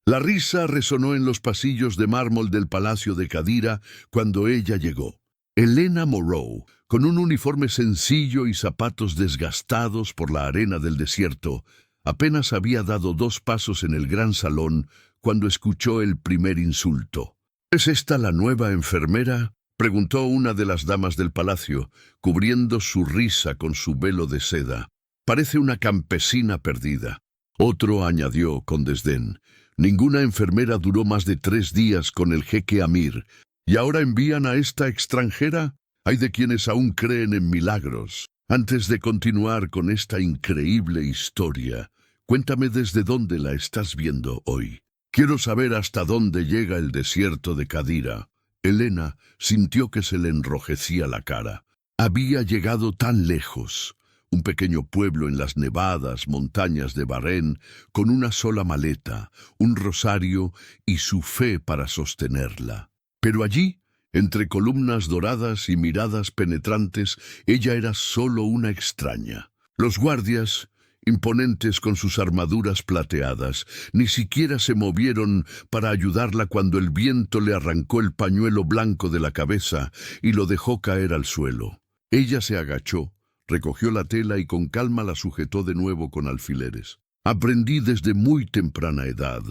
La risa resonó en los pasillos de mármol del palacio de Cadira cuando ella llegó. Elena Moreau, con un uniforme sencillo y zapatos desgastados por la arena del desierto, apenas había dado 2 pasos en el gran salón cuando escuchó el primer insulto. ¿Es esta la nueva enfermera?, preguntó una de las damas del palacio, cubriendo su risa con su velo de seda. Parece una campesina perdida. Otro añadió con desdén. Ninguna enfermera duró más de 3 días con el jeque Amir. ¿Y ahora envían a esta extranjera? Hay de quienes aún creen en milagros. Antes de continuar con esta increíble historia, cuéntame desde dónde la estás viendo hoy. Quiero saber hasta dónde llega el desierto de Cadira. Elena sintió que se le enrojecía la cara. Había llegado tan lejos. Un pequeño pueblo en las nevadas montañas de Bahrein, con una sola maleta, un rosario y su fe para sostenerla. Pero allí, entre columnas doradas y miradas penetrantes, ella era solo una extraña. Los guardias, imponentes con sus armaduras plateadas, ni siquiera se movieron para ayudarla cuando el viento le arrancó el pañuelo blanco de la cabeza y lo dejó caer al suelo. Ella se agachó, recogió la tela y con calma la sujetó de nuevo con alfileres. Aprendí desde muy temprana edad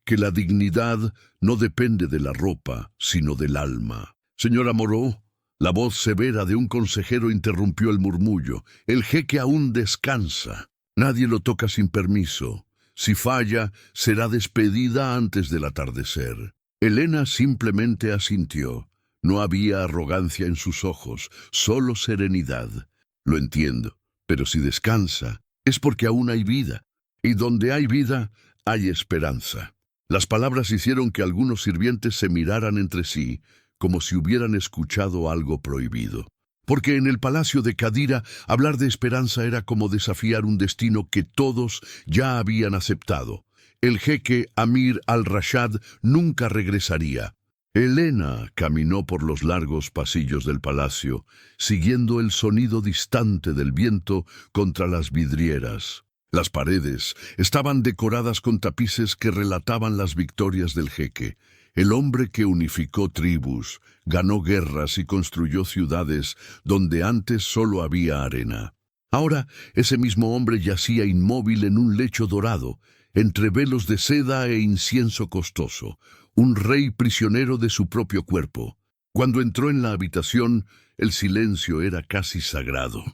que la dignidad no depende de la ropa, sino del alma. Señora Moreau, la voz severa de un consejero interrumpió el murmullo. El jeque aún descansa. Nadie lo toca sin permiso. Si falla, será despedida antes del atardecer. Elena simplemente asintió. No había arrogancia en sus ojos, solo serenidad. Lo entiendo, pero si descansa, es porque aún hay vida. Y donde hay vida, hay esperanza. Las palabras hicieron que algunos sirvientes se miraran entre sí, como si hubieran escuchado algo prohibido. Porque en el palacio de Cadira, hablar de esperanza era como desafiar un destino que todos ya habían aceptado. El jeque Amir al-Rashad nunca regresaría. Elena caminó por los largos pasillos del palacio, siguiendo el sonido distante del viento contra las vidrieras. Las paredes estaban decoradas con tapices que relataban las victorias del jeque, el hombre que unificó tribus, ganó guerras y construyó ciudades donde antes solo había arena. Ahora ese mismo hombre yacía inmóvil en un lecho dorado, entre velos de seda e incienso costoso, un rey prisionero de su propio cuerpo. Cuando entró en la habitación, el silencio era casi sagrado.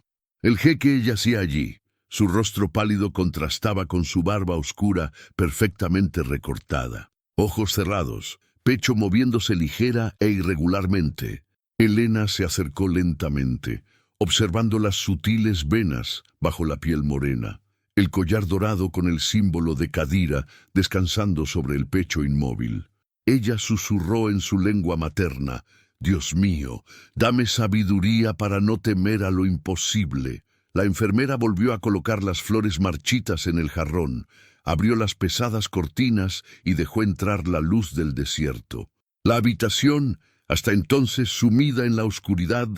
El jeque yacía allí. Su rostro pálido contrastaba con su barba oscura, perfectamente recortada. Ojos cerrados, pecho moviéndose ligera e irregularmente. Elena se acercó lentamente, observando las sutiles venas bajo la piel morena, el collar dorado con el símbolo de Cadira descansando sobre el pecho inmóvil. Ella susurró en su lengua materna: «Dios mío, dame sabiduría para no temer a lo imposible». La enfermera volvió a colocar las flores marchitas en el jarrón, abrió las pesadas cortinas y dejó entrar la luz del desierto. La habitación, hasta entonces sumida en la oscuridad,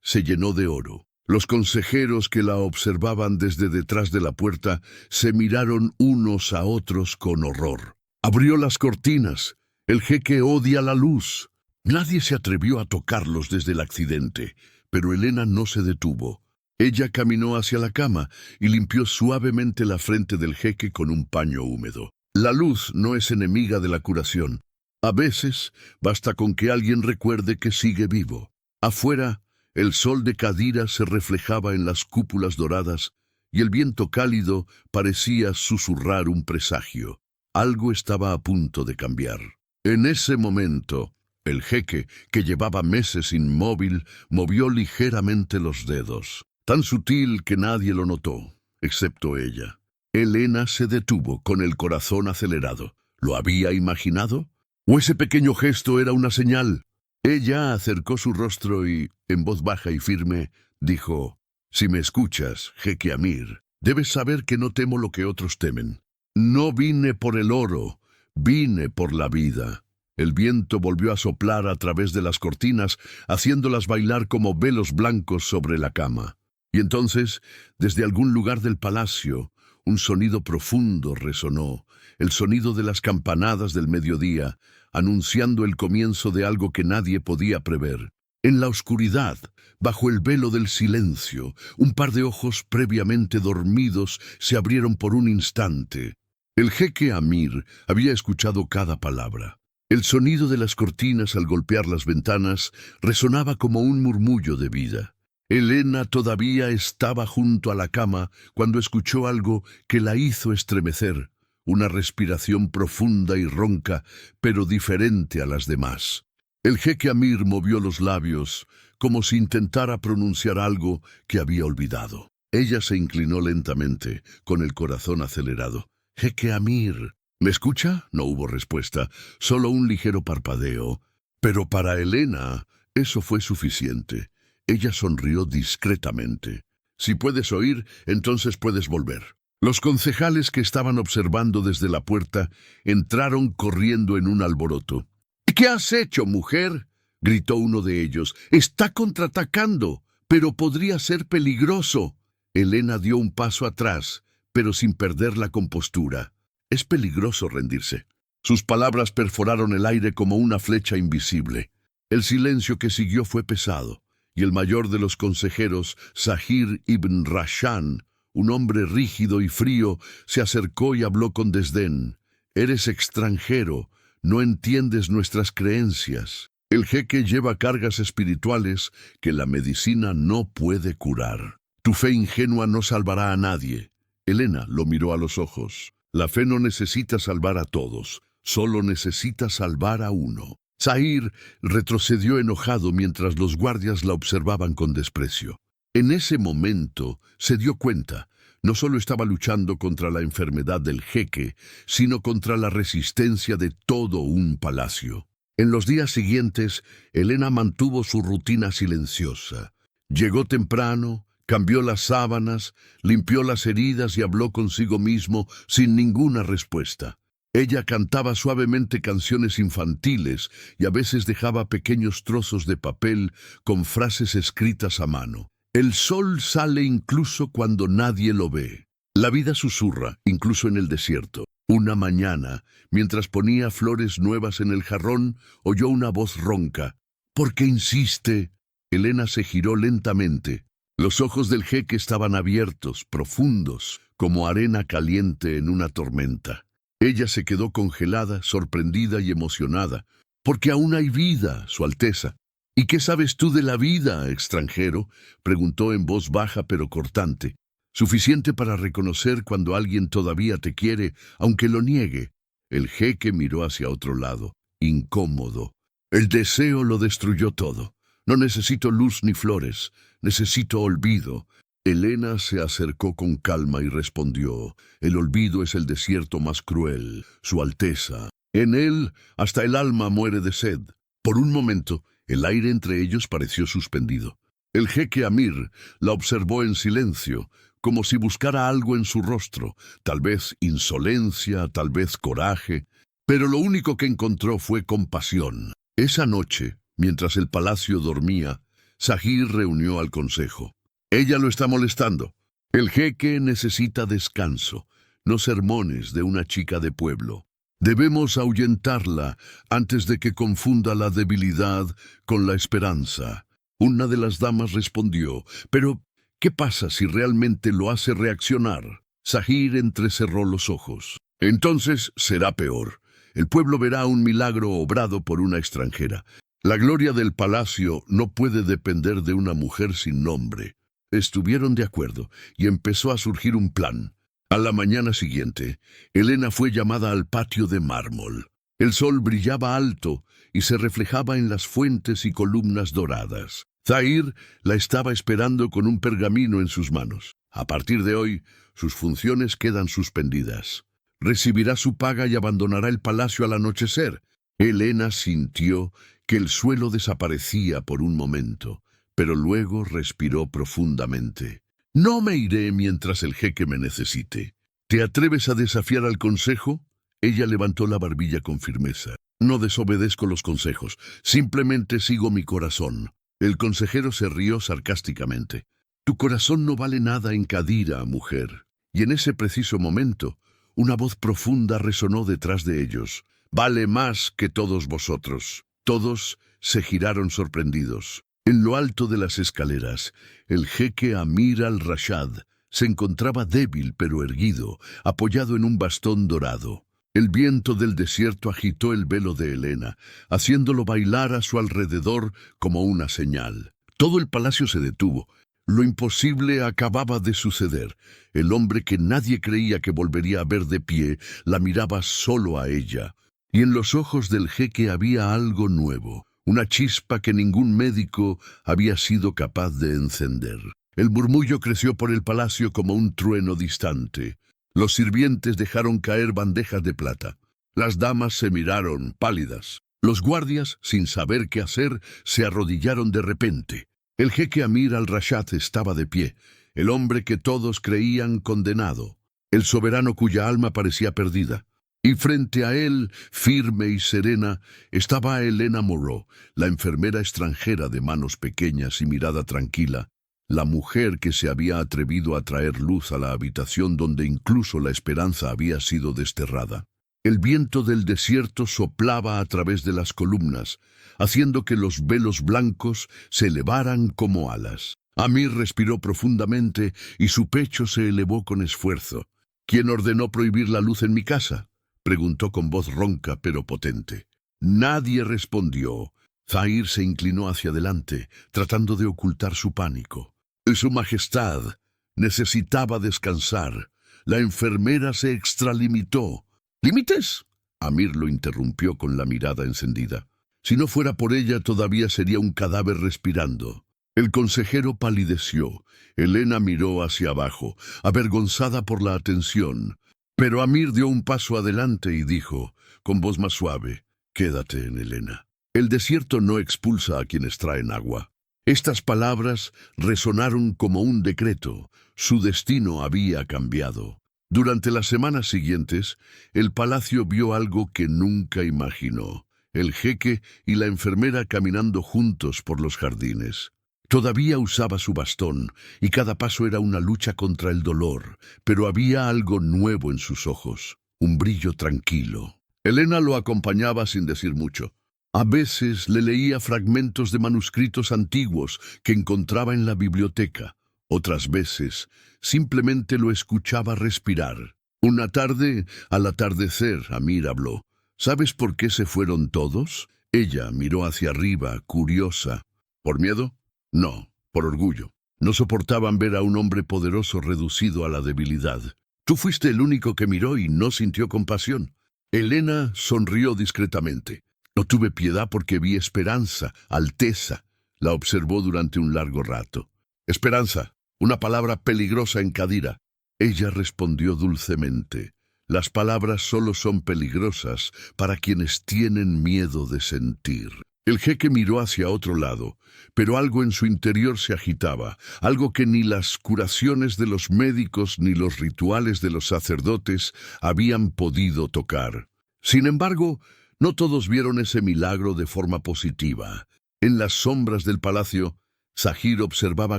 se llenó de oro. Los consejeros que la observaban desde detrás de la puerta se miraron unos a otros con horror. Abrió las cortinas. El jeque odia la luz. Nadie se atrevió a tocarlos desde el accidente, pero Elena no se detuvo. Ella caminó hacia la cama y limpió suavemente la frente del jeque con un paño húmedo. La luz no es enemiga de la curación. A veces basta con que alguien recuerde que sigue vivo. Afuera, el sol de Cadira se reflejaba en las cúpulas doradas y el viento cálido parecía susurrar un presagio. Algo estaba a punto de cambiar. En ese momento, el jeque, que llevaba meses inmóvil, movió ligeramente los dedos. Tan sutil que nadie lo notó, excepto ella. Elena se detuvo con el corazón acelerado. ¿Lo había imaginado? ¿O ese pequeño gesto era una señal? Ella acercó su rostro y, en voz baja y firme, dijo: «Si me escuchas, jeque Amir, debes saber que no temo lo que otros temen. No vine por el oro, vine por la vida». El viento volvió a soplar a través de las cortinas, haciéndolas bailar como velos blancos sobre la cama. Y entonces, desde algún lugar del palacio, un sonido profundo resonó, el sonido de las campanadas del mediodía, anunciando el comienzo de algo que nadie podía prever. En la oscuridad, bajo el velo del silencio, un par de ojos previamente dormidos se abrieron por un instante. El jeque Amir había escuchado cada palabra. El sonido de las cortinas al golpear las ventanas resonaba como un murmullo de vida. Elena todavía estaba junto a la cama cuando escuchó algo que la hizo estremecer, una respiración profunda y ronca, pero diferente a las demás. El jeque Amir movió los labios, como si intentara pronunciar algo que había olvidado. Ella se inclinó lentamente, con el corazón acelerado. «Jeque Amir, ¿me escucha?» No hubo respuesta, solo un ligero parpadeo. Pero para Elena eso fue suficiente. Ella sonrió discretamente. «Si puedes oír, entonces puedes volver». Los concejales que estaban observando desde la puerta entraron corriendo en un alboroto. «¿Qué has hecho, mujer?», gritó uno de ellos. «Está contraatacando, pero podría ser peligroso». Elena dio un paso atrás, pero sin perder la compostura. «Es peligroso rendirse». Sus palabras perforaron el aire como una flecha invisible. El silencio que siguió fue pesado, y el mayor de los consejeros, Zahir ibn Rashan, un hombre rígido y frío, se acercó y habló con desdén. «Eres extranjero. No entiendes nuestras creencias. El jeque lleva cargas espirituales que la medicina no puede curar. Tu fe ingenua no salvará a nadie». Elena lo miró a los ojos. «La fe no necesita salvar a todos, solo necesita salvar a uno». Zahir retrocedió enojado mientras los guardias la observaban con desprecio. En ese momento se dio cuenta. No solo estaba luchando contra la enfermedad del jeque, sino contra la resistencia de todo un palacio. En los días siguientes, Elena mantuvo su rutina silenciosa. Llegó temprano, cambió las sábanas, limpió las heridas y habló consigo mismo sin ninguna respuesta. Ella cantaba suavemente canciones infantiles y a veces dejaba pequeños trozos de papel con frases escritas a mano. El sol sale incluso cuando nadie lo ve. La vida susurra, incluso en el desierto. Una mañana, mientras ponía flores nuevas en el jarrón, oyó una voz ronca. «¿Por qué insiste?» Elena se giró lentamente. Los ojos del jeque estaban abiertos, profundos, como arena caliente en una tormenta. Ella se quedó congelada, sorprendida y emocionada. «Porque aún hay vida, Su Alteza». «¿Y qué sabes tú de la vida, extranjero?», preguntó en voz baja pero cortante. «Suficiente para reconocer cuando alguien todavía te quiere, aunque lo niegue». El jeque miró hacia otro lado, incómodo. «El deseo lo destruyó todo. No necesito luz ni flores, necesito olvido». Elena se acercó con calma y respondió: «El olvido es el desierto más cruel, Su Alteza. En él hasta el alma muere de sed». Por un momento, el aire entre ellos pareció suspendido. El jeque Amir la observó en silencio, como si buscara algo en su rostro, tal vez insolencia, tal vez coraje, pero lo único que encontró fue compasión. Esa noche, mientras el palacio dormía, Zahir reunió al consejo. «Ella lo está molestando. El jeque necesita descanso, no sermones de una chica de pueblo. Debemos ahuyentarla antes de que confunda la debilidad con la esperanza». Una de las damas respondió: «Pero, ¿qué pasa si realmente lo hace reaccionar?». Zahir entrecerró los ojos. «Entonces será peor. El pueblo verá un milagro obrado por una extranjera. La gloria del palacio no puede depender de una mujer sin nombre». Estuvieron de acuerdo y empezó a surgir un plan. A la mañana siguiente, Elena fue llamada al patio de mármol. El sol brillaba alto y se reflejaba en las fuentes y columnas doradas. Zahir la estaba esperando con un pergamino en sus manos. «A partir de hoy, sus funciones quedan suspendidas. Recibirá su paga y abandonará el palacio al anochecer». Elena sintió que el suelo desaparecía por un momento, pero luego respiró profundamente. «No me iré mientras el jeque me necesite». «¿Te atreves a desafiar al consejo?». Ella levantó la barbilla con firmeza. «No desobedezco los consejos, simplemente sigo mi corazón». El consejero se rió sarcásticamente. «Tu corazón no vale nada en Cadira, mujer». Y en ese preciso momento, una voz profunda resonó detrás de ellos. «Vale más que todos vosotros». Todos se giraron sorprendidos. En lo alto de las escaleras, el jeque Amir al-Rashad se encontraba débil pero erguido, apoyado en un bastón dorado. El viento del desierto agitó el velo de Helena, haciéndolo bailar a su alrededor como una señal. Todo el palacio se detuvo. Lo imposible acababa de suceder. El hombre que nadie creía que volvería a ver de pie la miraba solo a ella. Y en los ojos del jeque había algo nuevo, una chispa que ningún médico había sido capaz de encender. El murmullo creció por el palacio como un trueno distante. Los sirvientes dejaron caer bandejas de plata. Las damas se miraron, pálidas. Los guardias, sin saber qué hacer, se arrodillaron de repente. El jeque Amir al-Rashad estaba de pie, el hombre que todos creían condenado, el soberano cuya alma parecía perdida. Y frente a él, firme y serena, estaba Helena Moreau, la enfermera extranjera de manos pequeñas y mirada tranquila, la mujer que se había atrevido a traer luz a la habitación donde incluso la esperanza había sido desterrada. El viento del desierto soplaba a través de las columnas, haciendo que los velos blancos se elevaran como alas. Amir respiró profundamente y su pecho se elevó con esfuerzo. «¿Quién ordenó prohibir la luz en mi casa?», preguntó con voz ronca pero potente. Nadie respondió. Zahir se inclinó hacia adelante, tratando de ocultar su pánico. Su Majestad necesitaba descansar. La enfermera se extralimitó. «¿Límites?», Amir lo interrumpió con la mirada encendida. Si no fuera por ella, todavía sería un cadáver respirando. El consejero palideció. Helena miró hacia abajo, avergonzada por la atención. Pero Amir dio un paso adelante y dijo, con voz más suave, «Quédate en Helena. El desierto no expulsa a quienes traen agua». Estas palabras resonaron como un decreto. Su destino había cambiado. Durante las semanas siguientes, el palacio vio algo que nunca imaginó. El jeque y la enfermera caminando juntos por los jardines. Todavía usaba su bastón, y cada paso era una lucha contra el dolor, pero había algo nuevo en sus ojos, un brillo tranquilo. Helena lo acompañaba sin decir mucho. A veces le leía fragmentos de manuscritos antiguos que encontraba en la biblioteca. Otras veces simplemente lo escuchaba respirar. Una tarde, al atardecer, Amir habló. «¿Sabes por qué se fueron todos?». Ella miró hacia arriba, curiosa. «¿Por miedo?». «No, por orgullo. No soportaban ver a un hombre poderoso reducido a la debilidad. Tú fuiste el único que miró y no sintió compasión». Helena sonrió discretamente. «No tuve piedad porque vi esperanza, alteza». La observó durante un largo rato. «Esperanza, una palabra peligrosa en Cadira». Ella respondió dulcemente. «Las palabras solo son peligrosas para quienes tienen miedo de sentir». El jeque miró hacia otro lado, pero algo en su interior se agitaba, algo que ni las curaciones de los médicos ni los rituales de los sacerdotes habían podido tocar. Sin embargo, no todos vieron ese milagro de forma positiva. En las sombras del palacio, Zahir observaba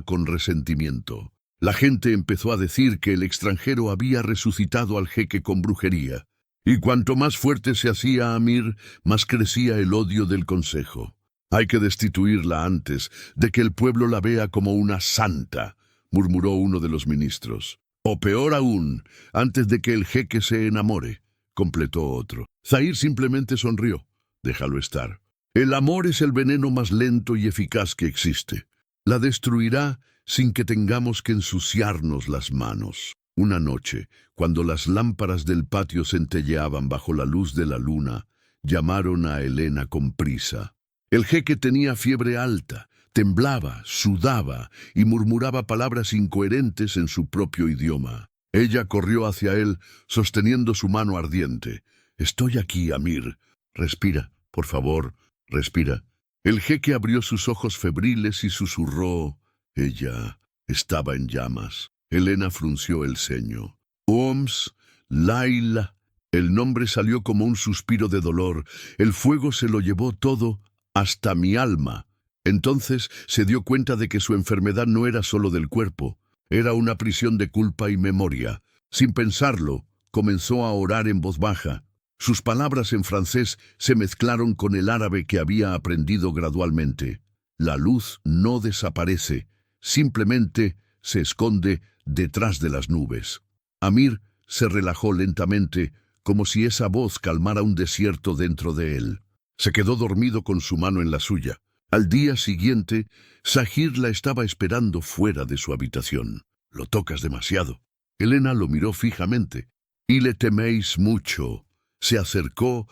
con resentimiento. La gente empezó a decir que el extranjero había resucitado al jeque con brujería. Y cuanto más fuerte se hacía Amir, más crecía el odio del consejo. «Hay que destituirla antes de que el pueblo la vea como una santa», murmuró uno de los ministros. «O peor aún, antes de que el jeque se enamore», completó otro. Zahir simplemente sonrió. «Déjalo estar. El amor es el veneno más lento y eficaz que existe. La destruirá sin que tengamos que ensuciarnos las manos». Una noche, cuando las lámparas del patio centelleaban bajo la luz de la luna, llamaron a Helena con prisa. El jeque tenía fiebre alta, temblaba, sudaba y murmuraba palabras incoherentes en su propio idioma. Ella corrió hacia él, sosteniendo su mano ardiente. «Estoy aquí, Amir. Respira, por favor, respira». El jeque abrió sus ojos febriles y susurró. Ella estaba en llamas. Helena frunció el ceño. «Oms, Laila». El nombre salió como un suspiro de dolor. El fuego se lo llevó todo, hasta mi alma. Entonces se dio cuenta de que su enfermedad no era solo del cuerpo. Era una prisión de culpa y memoria. Sin pensarlo, comenzó a orar en voz baja. Sus palabras en francés se mezclaron con el árabe que había aprendido gradualmente. La luz no desaparece, simplemente se esconde detrás de las nubes. Amir se relajó lentamente, como si esa voz calmara un desierto dentro de él. Se quedó dormido con su mano en la suya. Al día siguiente, Sahir la estaba esperando fuera de su habitación. «Lo tocas demasiado». Elena lo miró fijamente. «Y le teméis mucho». Se acercó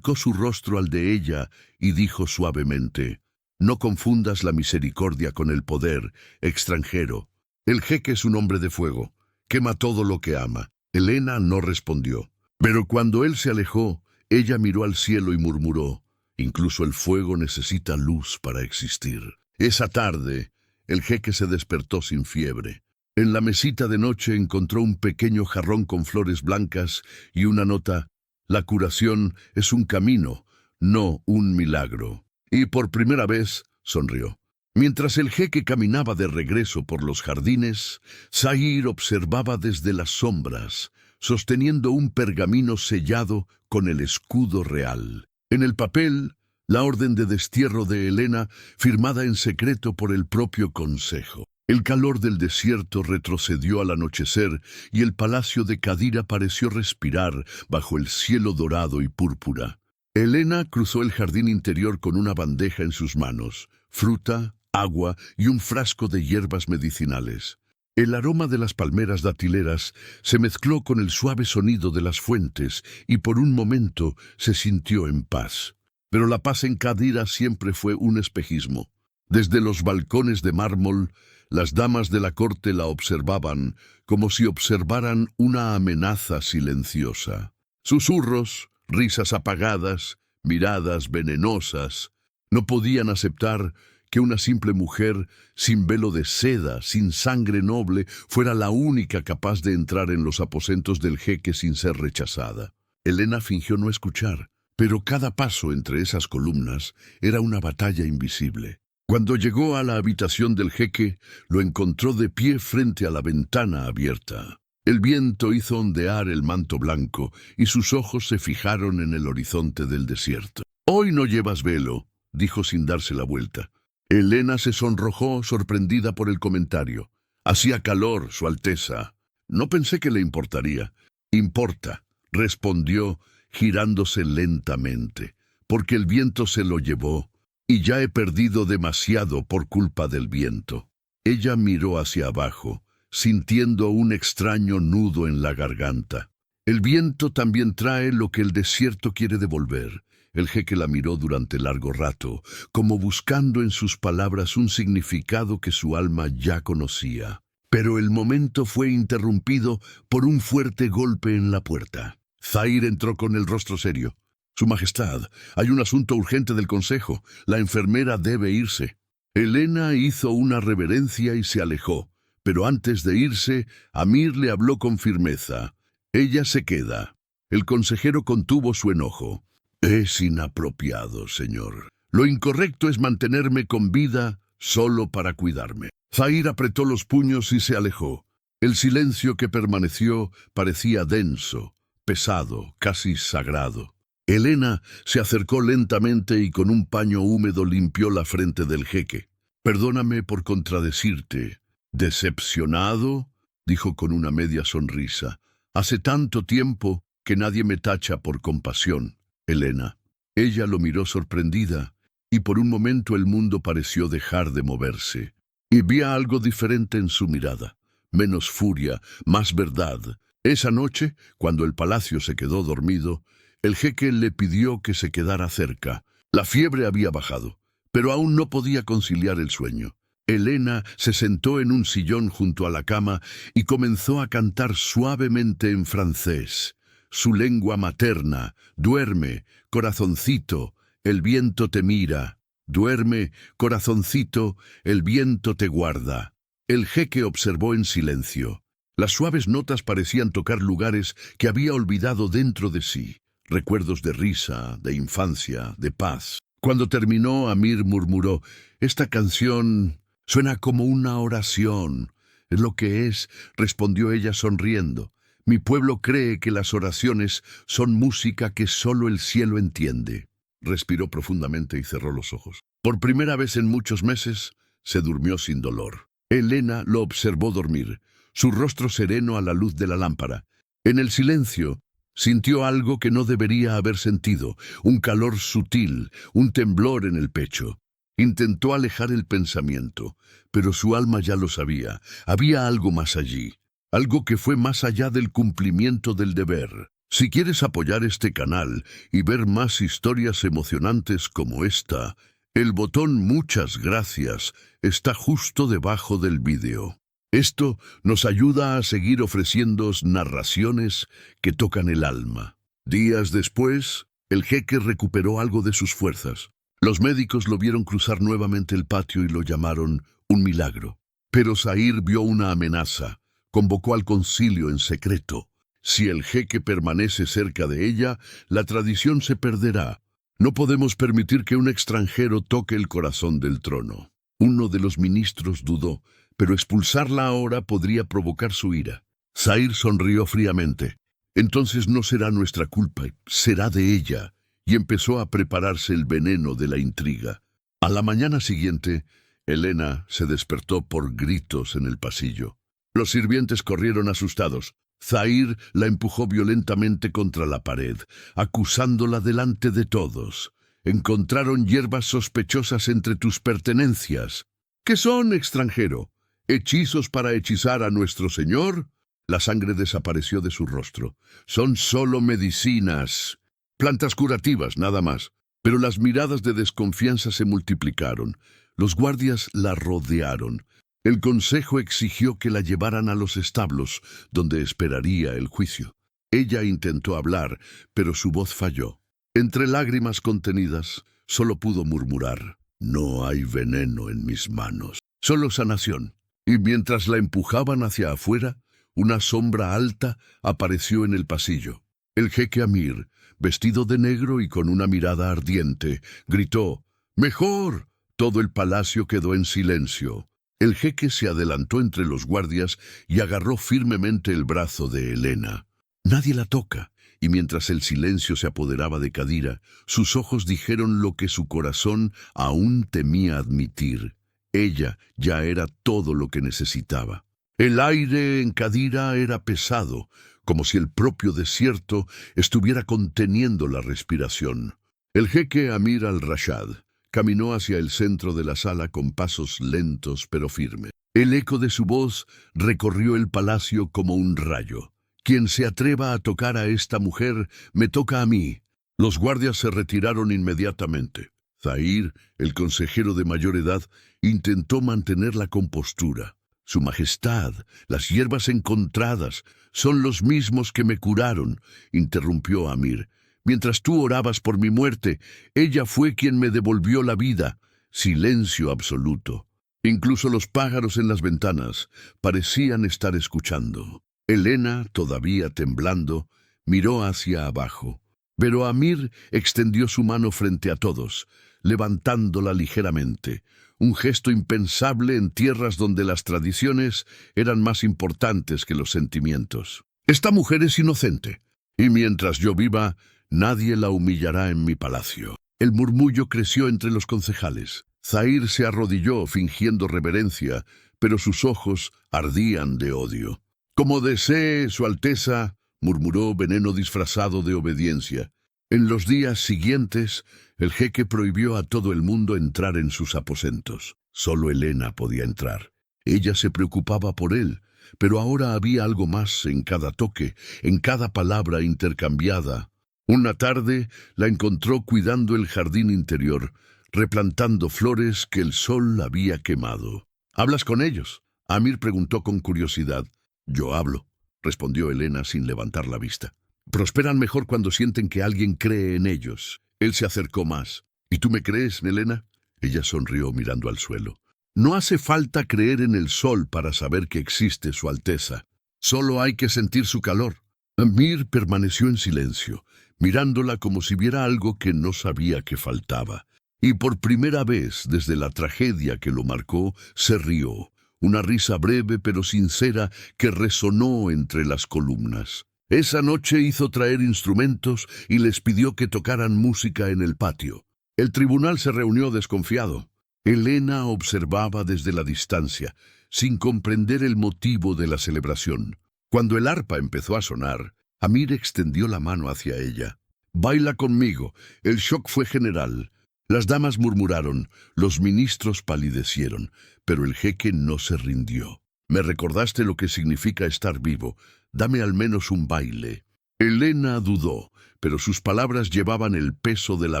su rostro al de ella y dijo suavemente: «No confundas la misericordia con el poder, extranjero. El jeque es un hombre de fuego. Quema todo lo que ama». Elena no respondió. Pero cuando él se alejó, ella miró al cielo y murmuró: «Incluso el fuego necesita luz para existir». Esa tarde, el jeque se despertó sin fiebre. En la mesita de noche encontró un pequeño jarrón con flores blancas y una nota: «La curación es un camino, no un milagro». Y por primera vez sonrió. Mientras el jeque caminaba de regreso por los jardines, Sahir observaba desde las sombras, sosteniendo un pergamino sellado con el escudo real. En el papel, la orden de destierro de Elena, firmada en secreto por el propio consejo. El calor del desierto retrocedió al anochecer y el palacio de Cadira pareció respirar bajo el cielo dorado y púrpura. Elena cruzó el jardín interior con una bandeja en sus manos, fruta, agua y un frasco de hierbas medicinales. El aroma de las palmeras datileras se mezcló con el suave sonido de las fuentes y por un momento se sintió en paz. Pero la paz en Cadira siempre fue un espejismo. Desde los balcones de mármol, las damas de la corte la observaban como si observaran una amenaza silenciosa. Susurros, risas apagadas, miradas venenosas, no podían aceptar que una simple mujer, sin velo de seda, sin sangre noble, fuera la única capaz de entrar en los aposentos del jeque sin ser rechazada. Elena fingió no escuchar, pero cada paso entre esas columnas era una batalla invisible. Cuando llegó a la habitación del jeque, lo encontró de pie frente a la ventana abierta. El viento hizo ondear el manto blanco y sus ojos se fijaron en el horizonte del desierto. «Hoy no llevas velo», dijo sin darse la vuelta. Elena se sonrojó, sorprendida por el comentario. «Hacía calor, Su Alteza». «No pensé que le importaría». «Importa», respondió, girándose lentamente, «porque el viento se lo llevó, y ya he perdido demasiado por culpa del viento». Ella miró hacia abajo, sintiendo un extraño nudo en la garganta. «El viento también trae lo que el desierto quiere devolver». El jeque la miró durante largo rato, como buscando en sus palabras un significado que su alma ya conocía. Pero el momento fue interrumpido por un fuerte golpe en la puerta. Zahir entró con el rostro serio. «Su Majestad, hay un asunto urgente del consejo. La enfermera debe irse». Elena hizo una reverencia y se alejó, pero antes de irse, Amir le habló con firmeza. «Ella se queda». El consejero contuvo su enojo. «Es inapropiado, señor. Lo incorrecto es mantenerme con vida solo para cuidarme». Zahir apretó los puños y se alejó. El silencio que permaneció parecía denso, pesado, casi sagrado. Elena se acercó lentamente y con un paño húmedo limpió la frente del jeque. «Perdóname por contradecirte». «¿Decepcionado?», dijo con una media sonrisa. «Hace tanto tiempo que nadie me tacha por compasión, Elena». Ella lo miró sorprendida, y por un momento el mundo pareció dejar de moverse. Y vi algo diferente en su mirada, menos furia, más verdad. Esa noche, cuando el palacio se quedó dormido, el jeque le pidió que se quedara cerca. La fiebre había bajado, pero aún no podía conciliar el sueño. Elena se sentó en un sillón junto a la cama y comenzó a cantar suavemente en francés. Su lengua materna: «Duerme, corazoncito, el viento te mira. Duerme, corazoncito, el viento te guarda». El jeque observó en silencio. Las suaves notas parecían tocar lugares que había olvidado dentro de sí. Recuerdos de risa, de infancia, de paz. Cuando terminó, Amir murmuró: «Esta canción suena como una oración». «Es lo que es», respondió ella sonriendo. Mi pueblo cree que las oraciones son música que solo el cielo entiende. Respiró profundamente y cerró los ojos. Por primera vez en muchos meses, se durmió sin dolor. Elena lo observó dormir, su rostro sereno a la luz de la lámpara. En el silencio, sintió algo que no debería haber sentido, un calor sutil, un temblor en el pecho. Intentó alejar el pensamiento, pero su alma ya lo sabía. Había algo más allí, algo que fue más allá del cumplimiento del deber. Si quieres apoyar este canal y ver más historias emocionantes como esta, el botón Muchas gracias está justo debajo del vídeo. Esto nos ayuda a seguir ofreciéndoos narraciones que tocan el alma. Días después, el jeque recuperó algo de sus fuerzas. Los médicos lo vieron cruzar nuevamente el patio y lo llamaron un milagro. Pero Zahir vio una amenaza. Convocó al concilio en secreto. Si el jeque permanece cerca de ella, la tradición se perderá. No podemos permitir que un extranjero toque el corazón del trono. Uno de los ministros dudó, pero expulsarla ahora podría provocar su ira. Zahir sonrió fríamente. Entonces no será nuestra culpa, será de ella. Y empezó a prepararse el veneno de la intriga. A la mañana siguiente, Elena se despertó por gritos en el pasillo. Los sirvientes corrieron asustados. Zahir la empujó violentamente contra la pared, acusándola delante de todos. Encontraron hierbas sospechosas entre tus pertenencias. ¿Qué son, extranjero? ¿Hechizos para hechizar a nuestro señor? La sangre desapareció de su rostro. Son solo medicinas. Plantas curativas, nada más. Pero las miradas de desconfianza se multiplicaron. Los guardias la rodearon. El consejo exigió que la llevaran a los establos, donde esperaría el juicio. Ella intentó hablar, pero su voz falló. Entre lágrimas contenidas, solo pudo murmurar: «No hay veneno en mis manos, solo sanación». Y mientras la empujaban hacia afuera, una sombra alta apareció en el pasillo. El jeque Amir, vestido de negro y con una mirada ardiente, gritó: «¡Mejor!». Todo el palacio quedó en silencio. El jeque se adelantó entre los guardias y agarró firmemente el brazo de Elena. Nadie la toca, y mientras el silencio se apoderaba de Kadira, sus ojos dijeron lo que su corazón aún temía admitir. Ella ya era todo lo que necesitaba. El aire en Kadira era pesado, como si el propio desierto estuviera conteniendo la respiración. El jeque Amir al-Rashad caminó hacia el centro de la sala con pasos lentos pero firmes. El eco de su voz recorrió el palacio como un rayo. «Quien se atreva a tocar a esta mujer, me toca a mí». Los guardias se retiraron inmediatamente. Zahir, el consejero de mayor edad, intentó mantener la compostura. «Su Majestad, las hierbas encontradas son los mismos que me curaron», interrumpió Amir. «Mientras tú orabas por mi muerte, ella fue quien me devolvió la vida». Silencio absoluto. Incluso los pájaros en las ventanas parecían estar escuchando. Elena, todavía temblando, miró hacia abajo. Pero Amir extendió su mano frente a todos, levantándola ligeramente. Un gesto impensable en tierras donde las tradiciones eran más importantes que los sentimientos. «Esta mujer es inocente, y mientras yo viva, nadie la humillará en mi palacio». El murmullo creció entre los concejales. Zahir se arrodilló fingiendo reverencia, pero sus ojos ardían de odio. «Como desee, Su Alteza», murmuró Veneno disfrazado de obediencia. En los días siguientes, el jeque prohibió a todo el mundo entrar en sus aposentos. Solo Elena podía entrar. Ella se preocupaba por él, pero ahora había algo más en cada toque, en cada palabra intercambiada. Una tarde la encontró cuidando el jardín interior, replantando flores que el sol había quemado. «¿Hablas con ellos?», Amir preguntó con curiosidad. «Yo hablo», respondió Elena sin levantar la vista. «Prosperan mejor cuando sienten que alguien cree en ellos». Él se acercó más. «¿Y tú me crees, Elena?». Ella sonrió mirando al suelo. «No hace falta creer en el sol para saber que existe Su Alteza. Solo hay que sentir su calor». Amir permaneció en silencio, mirándola como si viera algo que no sabía que faltaba. Y por primera vez desde la tragedia que lo marcó, se rió. una risa breve pero sincera que resonó entre las columnas. Esa noche hizo traer instrumentos y les pidió que tocaran música en el patio. El tribunal se reunió desconfiado. Helena observaba desde la distancia, sin comprender el motivo de la celebración. Cuando el arpa empezó a sonar, Amir extendió la mano hacia ella. «Baila conmigo». El shock fue general. Las damas murmuraron, los ministros palidecieron, pero el jeque no se rindió. «Me recordaste lo que significa estar vivo. Dame al menos un baile». Helena dudó, pero sus palabras llevaban el peso de la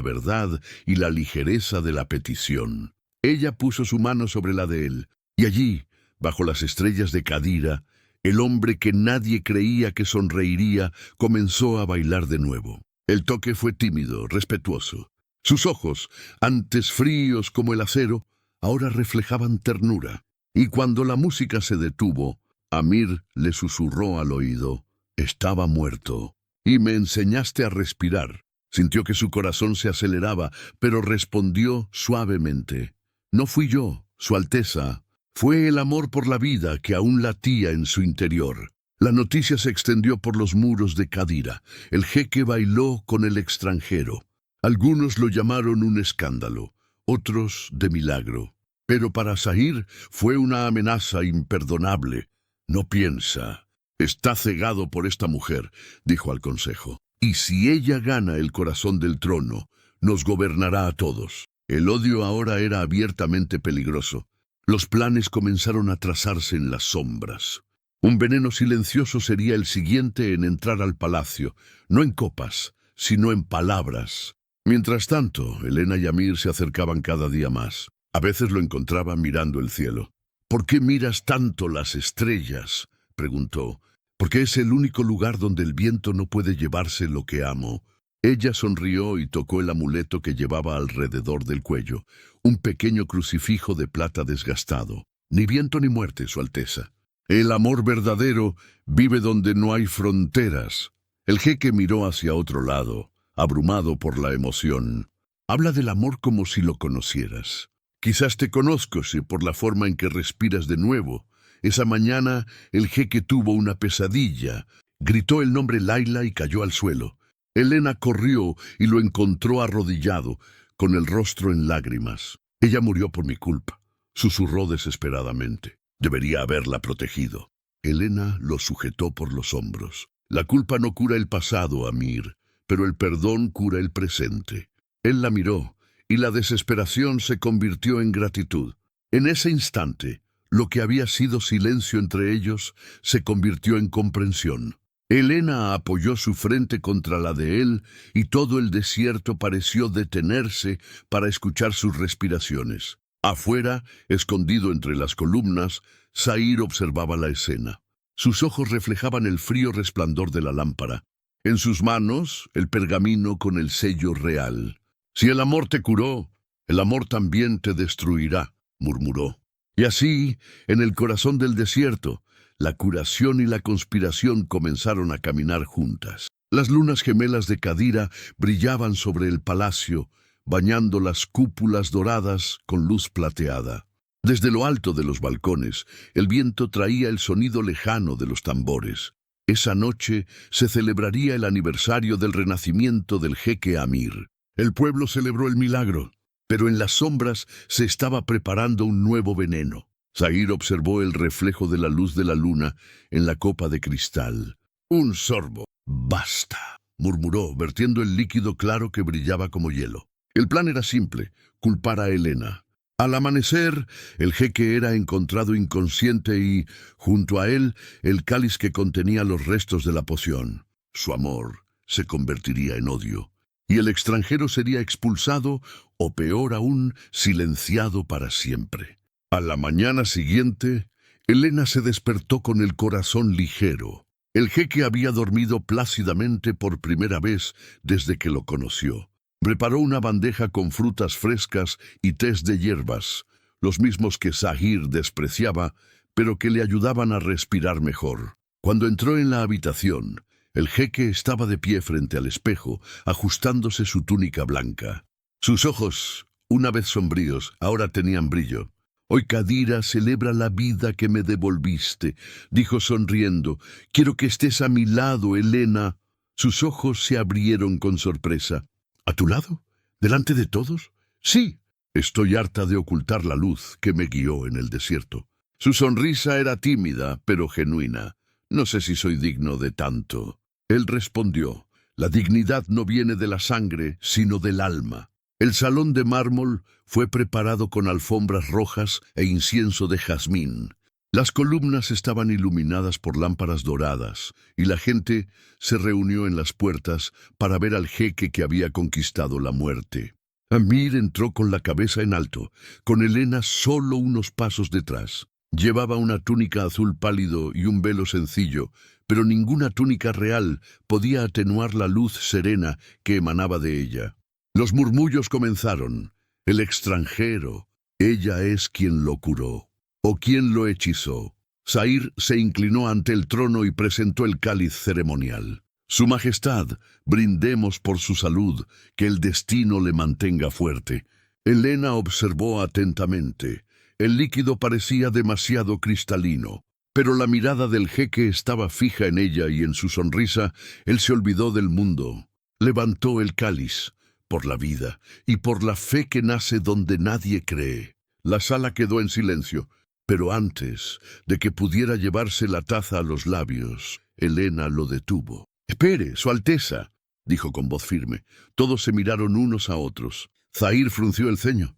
verdad y la ligereza de la petición. Ella puso su mano sobre la de él, y allí, bajo las estrellas de Cadira, el hombre que nadie creía que sonreiría comenzó a bailar de nuevo. El toque fue tímido, respetuoso. Sus ojos, antes fríos como el acero, ahora reflejaban ternura. Y cuando la música se detuvo, Amir le susurró al oído: «Estaba muerto, y me enseñaste a respirar». Sintió que su corazón se aceleraba, pero respondió suavemente: «No fui yo, Su Alteza. Fue el amor por la vida que aún latía en su interior». La noticia se extendió por los muros de Cadira. El jeque bailó con el extranjero. Algunos lo llamaron un escándalo, otros de milagro. Pero para Zahir fue una amenaza imperdonable. «No piensa. Está cegado por esta mujer», dijo al consejo. «Y si ella gana el corazón del trono, nos gobernará a todos». El odio ahora era abiertamente peligroso. Los planes comenzaron a trazarse en las sombras. Un veneno silencioso sería el siguiente en entrar al palacio, no en copas, sino en palabras. Mientras tanto, Helena y Amir se acercaban cada día más. A veces lo encontraba mirando el cielo. «¿Por qué miras tanto las estrellas?», preguntó. «Porque es el único lugar donde el viento no puede llevarse lo que amo». Ella sonrió y tocó el amuleto que llevaba alrededor del cuello, un pequeño crucifijo de plata desgastado. «Ni viento ni muerte, Su Alteza. El amor verdadero vive donde no hay fronteras». El jeque miró hacia otro lado, abrumado por la emoción. «Habla del amor como si lo conocieras. Quizás te conozco, sí, por la forma en que respiras de nuevo». Esa mañana el jeque tuvo una pesadilla. Gritó el nombre Laila y cayó al suelo. Helena corrió y lo encontró arrodillado, con el rostro en lágrimas. «Ella murió por mi culpa», susurró desesperadamente. «Debería haberla protegido». Helena lo sujetó por los hombros. «La culpa no cura el pasado, Amir, pero el perdón cura el presente». Él la miró, y la desesperación se convirtió en gratitud. En ese instante, lo que había sido silencio entre ellos se convirtió en comprensión. Helena apoyó su frente contra la de él, y todo el desierto pareció detenerse para escuchar sus respiraciones. Afuera, escondido entre las columnas, Zahir observaba la escena. Sus ojos reflejaban el frío resplandor de la lámpara. En sus manos, el pergamino con el sello real. «Si el amor te curó, el amor también te destruirá», murmuró. Y así, en el corazón del desierto, la curación y la conspiración comenzaron a caminar juntas. Las lunas gemelas de Cadira brillaban sobre el palacio, bañando las cúpulas doradas con luz plateada. Desde lo alto de los balcones, el viento traía el sonido lejano de los tambores. Esa noche se celebraría el aniversario del renacimiento del jeque Amir. El pueblo celebró el milagro, pero en las sombras se estaba preparando un nuevo veneno. Zahir observó el reflejo de la luz de la luna en la copa de cristal. «Un sorbo». «Basta», murmuró, vertiendo el líquido claro que brillaba como hielo. El plan era simple: culpar a Helena. Al amanecer, el jeque era encontrado inconsciente y, junto a él, el cáliz que contenía los restos de la poción. Su amor se convertiría en odio, y el extranjero sería expulsado, o peor aún, silenciado para siempre. A la mañana siguiente, Helena se despertó con el corazón ligero. El jeque había dormido plácidamente por primera vez desde que lo conoció. Preparó una bandeja con frutas frescas y tés de hierbas, los mismos que Zahir despreciaba, pero que le ayudaban a respirar mejor. Cuando entró en la habitación, el jeque estaba de pie frente al espejo, ajustándose su túnica blanca. Sus ojos, una vez sombríos, ahora tenían brillo. Hoy Cadira celebra la vida que me devolviste, dijo sonriendo. Quiero que estés a mi lado, Helena. Sus ojos se abrieron con sorpresa. ¿A tu lado? ¿Delante de todos? Sí. Estoy harta de ocultar la luz que me guió en el desierto. Su sonrisa era tímida, pero genuina. No sé si soy digno de tanto. Él respondió, la dignidad no viene de la sangre, sino del alma. El salón de mármol fue preparado con alfombras rojas e incienso de jazmín. Las columnas estaban iluminadas por lámparas doradas, y la gente se reunió en las puertas para ver al jeque que había conquistado la muerte. Amir entró con la cabeza en alto, con Helena solo unos pasos detrás. Llevaba una túnica azul pálido y un velo sencillo, pero ninguna túnica real podía atenuar la luz serena que emanaba de ella. Los murmullos comenzaron. El extranjero, ella es quien lo curó, o quien lo hechizó. Zair se inclinó ante el trono y presentó el cáliz ceremonial. Su Majestad, brindemos por su salud, que el destino le mantenga fuerte. Helena observó atentamente. El líquido parecía demasiado cristalino, pero la mirada del jeque estaba fija en ella y en su sonrisa él se olvidó del mundo. Levantó el cáliz, por la vida y por la fe que nace donde nadie cree. La sala quedó en silencio, pero antes de que pudiera llevarse la taza a los labios, Helena lo detuvo. «Espere, Su Alteza», dijo con voz firme. Todos se miraron unos a otros. Zair frunció el ceño.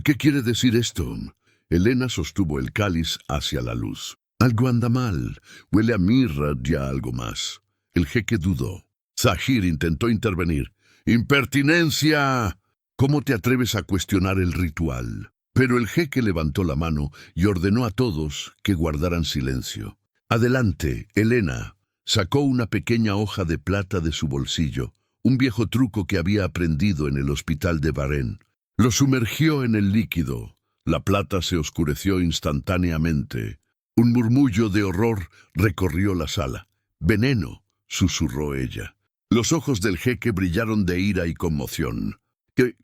«¿Qué quiere decir esto?» Helena sostuvo el cáliz hacia la luz. «Algo anda mal. Huele a mirra y a algo más». El jeque dudó. Zair intentó intervenir. «¡Impertinencia! ¿Cómo te atreves a cuestionar el ritual?» Pero el jeque levantó la mano y ordenó a todos que guardaran silencio. «Adelante, Helena». Sacó una pequeña hoja de plata de su bolsillo, un viejo truco que había aprendido en el hospital de Bahrein. Lo sumergió en el líquido. La plata se oscureció instantáneamente. Un murmullo de horror recorrió la sala. «Veneno», susurró ella. Los ojos del jeque brillaron de ira y conmoción.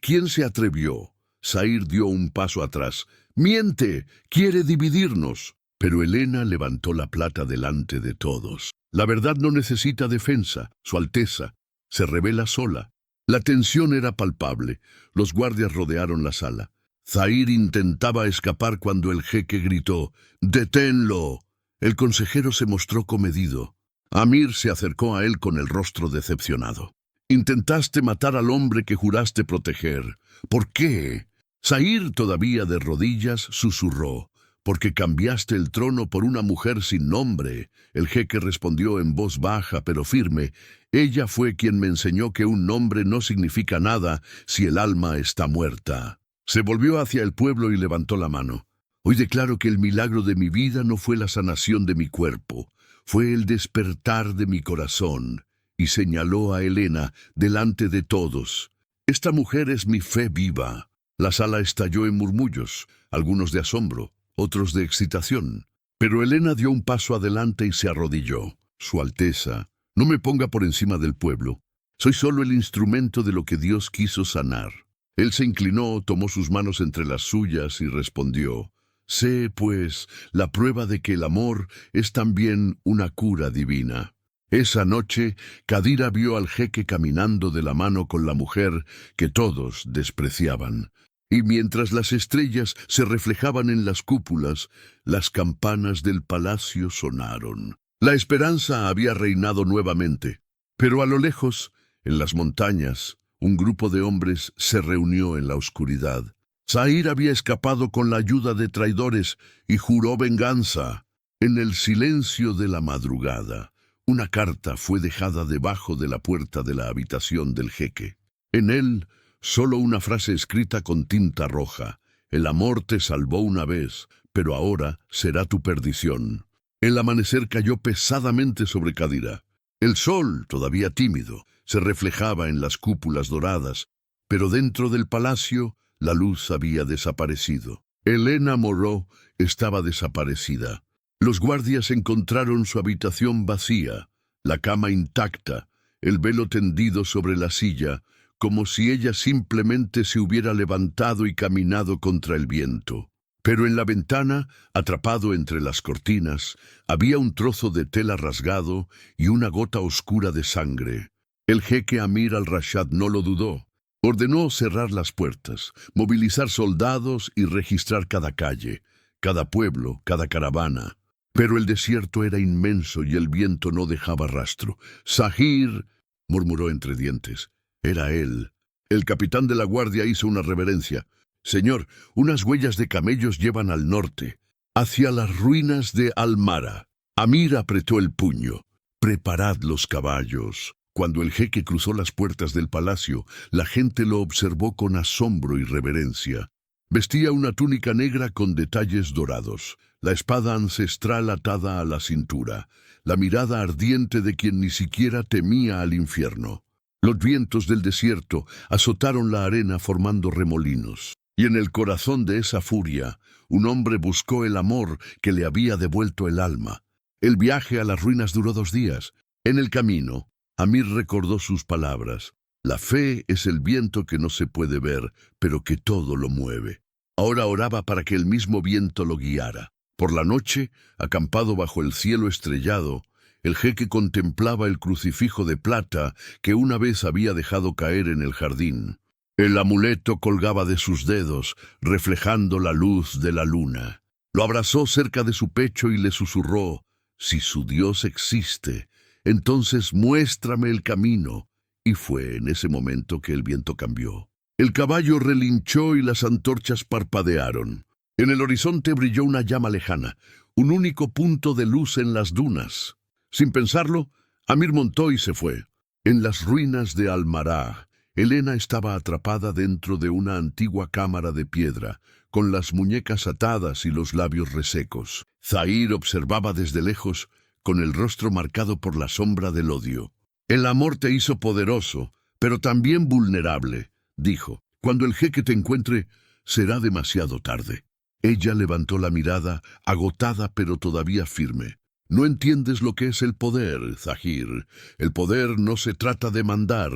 «¿Quién se atrevió?» Zair dio un paso atrás. «¡Miente! ¡Quiere dividirnos!» Pero Helena levantó la plata delante de todos. «La verdad no necesita defensa, Su Alteza. Se revela sola». La tensión era palpable. Los guardias rodearon la sala. Zair intentaba escapar cuando el jeque gritó: «¡Deténlo!». El consejero se mostró comedido. Amir se acercó a él con el rostro decepcionado. «Intentaste matar al hombre que juraste proteger. ¿Por qué?» Zair, todavía de rodillas, susurró: «Porque cambiaste el trono por una mujer sin nombre». El jeque respondió en voz baja pero firme: «Ella fue quien me enseñó que un nombre no significa nada si el alma está muerta». Se volvió hacia el pueblo y levantó la mano. «Hoy declaro que el milagro de mi vida no fue la sanación de mi cuerpo, fue el despertar de mi corazón». Y señaló a Helena delante de todos. «Esta mujer es mi fe viva». La sala estalló en murmullos, algunos de asombro, otros de excitación. Pero Helena dio un paso adelante y se arrodilló. «Su Alteza, no me ponga por encima del pueblo. Soy solo el instrumento de lo que Dios quiso sanar». Él se inclinó, tomó sus manos entre las suyas y respondió: «Sé, pues, la prueba de que el amor es también una cura divina». Esa noche, Cadira vio al jeque caminando de la mano con la mujer que todos despreciaban. Y mientras las estrellas se reflejaban en las cúpulas, las campanas del palacio sonaron. La esperanza había reinado nuevamente. Pero a lo lejos, en las montañas, un grupo de hombres se reunió en la oscuridad. Zair había escapado con la ayuda de traidores y juró venganza. En el silencio de la madrugada, una carta fue dejada debajo de la puerta de la habitación del jeque. En él, solo una frase escrita con tinta roja: «El amor te salvó una vez, pero ahora será tu perdición». El amanecer cayó pesadamente sobre Cadira. El sol, todavía tímido, se reflejaba en las cúpulas doradas, pero dentro del palacio la luz había desaparecido. Helena Moreau estaba desaparecida. Los guardias encontraron su habitación vacía, la cama intacta, el velo tendido sobre la silla, como si ella simplemente se hubiera levantado y caminado contra el viento. Pero en la ventana, atrapado entre las cortinas, había un trozo de tela rasgado y una gota oscura de sangre. El jeque Amir al-Rashad no lo dudó. Ordenó cerrar las puertas, movilizar soldados y registrar cada calle, cada pueblo, cada caravana. Pero el desierto era inmenso y el viento no dejaba rastro. «Zahir», murmuró entre dientes. Era él. El capitán de la guardia hizo una reverencia. «Señor, unas huellas de camellos llevan al norte, hacia las ruinas de Al-Mara». Amir apretó el puño. «Preparad los caballos». Cuando el jeque cruzó las puertas del palacio, la gente lo observó con asombro y reverencia. Vestía una túnica negra con detalles dorados, la espada ancestral atada a la cintura, la mirada ardiente de quien ni siquiera temía al infierno. Los vientos del desierto azotaron la arena formando remolinos, y en el corazón de esa furia, un hombre buscó el amor que le había devuelto el alma. El viaje a las ruinas duró 2 días. En el camino, Amir recordó sus palabras. La fe es el viento que no se puede ver, pero que todo lo mueve. Ahora oraba para que el mismo viento lo guiara. Por la noche, acampado bajo el cielo estrellado, el jeque contemplaba el crucifijo de plata que una vez había dejado caer en el jardín. El amuleto colgaba de sus dedos, reflejando la luz de la luna. Lo abrazó cerca de su pecho y le susurró: «Si su Dios existe, entonces muéstrame el camino». Y fue en ese momento que el viento cambió. El caballo relinchó y las antorchas parpadearon. En el horizonte brilló una llama lejana, un único punto de luz en las dunas. Sin pensarlo, Amir montó y se fue. En las ruinas de Al-Mará, Helena estaba atrapada dentro de una antigua cámara de piedra, con las muñecas atadas y los labios resecos. Zahir observaba desde lejos, con el rostro marcado por la sombra del odio. «El amor te hizo poderoso, pero también vulnerable», dijo. «Cuando el jeque te encuentre, será demasiado tarde». Ella levantó la mirada, agotada pero todavía firme. «No entiendes lo que es el poder, Zahir. El poder no se trata de mandar,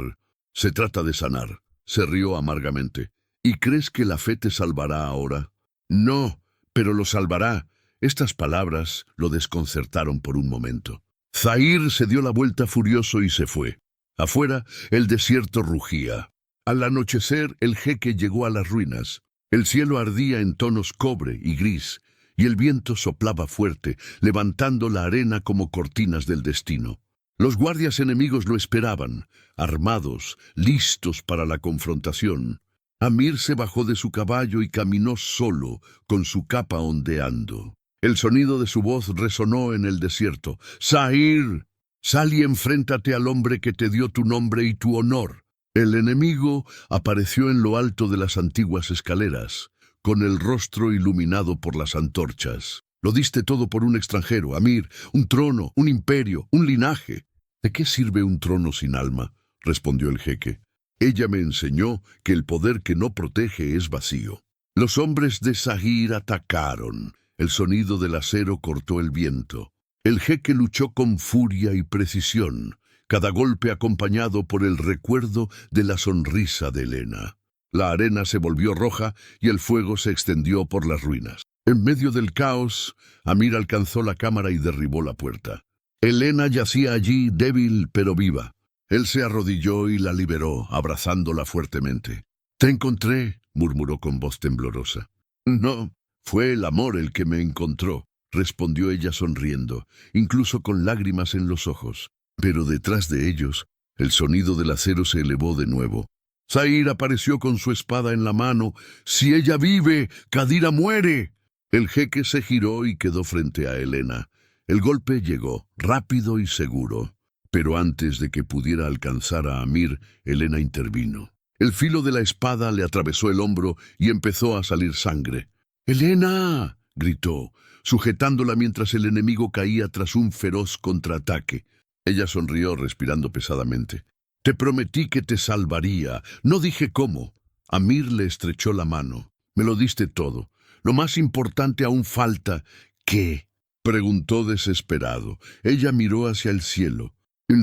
se trata de sanar». Se rió amargamente. «¿Y crees que la fe te salvará ahora?» «No, pero lo salvará». Estas palabras lo desconcertaron por un momento. Zahir se dio la vuelta furioso y se fue. Afuera, el desierto rugía. Al anochecer, el jeque llegó a las ruinas. El cielo ardía en tonos cobre y gris, y el viento soplaba fuerte, levantando la arena como cortinas del destino. Los guardias enemigos lo esperaban, armados, listos para la confrontación. Amir se bajó de su caballo y caminó solo, con su capa ondeando. El sonido de su voz resonó en el desierto. «Zahir, sal y enfréntate al hombre que te dio tu nombre y tu honor». El enemigo apareció en lo alto de las antiguas escaleras, con el rostro iluminado por las antorchas. «Lo diste todo por un extranjero, Amir, un trono, un imperio, un linaje». «¿De qué sirve un trono sin alma?», respondió el jeque. «Ella me enseñó que el poder que no protege es vacío». Los hombres de Zahir atacaron. El sonido del acero cortó el viento. El jeque luchó con furia y precisión, cada golpe acompañado por el recuerdo de la sonrisa de Helena. La arena se volvió roja y el fuego se extendió por las ruinas. En medio del caos, Amir alcanzó la cámara y derribó la puerta. Helena yacía allí, débil pero viva. Él se arrodilló y la liberó, abrazándola fuertemente. «Te encontré», murmuró con voz temblorosa. «No, fue el amor el que me encontró», respondió ella sonriendo, incluso con lágrimas en los ojos. Pero detrás de ellos, el sonido del acero se elevó de nuevo. Zahir apareció con su espada en la mano. «Si ella vive, Kadira muere». El jeque se giró y quedó frente a Helena. El golpe llegó, rápido y seguro. Pero antes de que pudiera alcanzar a Amir, Helena intervino. El filo de la espada le atravesó el hombro y empezó a salir sangre. «¡Helena!», gritó, sujetándola mientras el enemigo caía tras un feroz contraataque. Ella sonrió, respirando pesadamente. «Te prometí que te salvaría. No dije cómo». Amir le estrechó la mano. «Me lo diste todo. Lo más importante aún falta». «¿Qué?», preguntó desesperado. Ella miró hacia el cielo.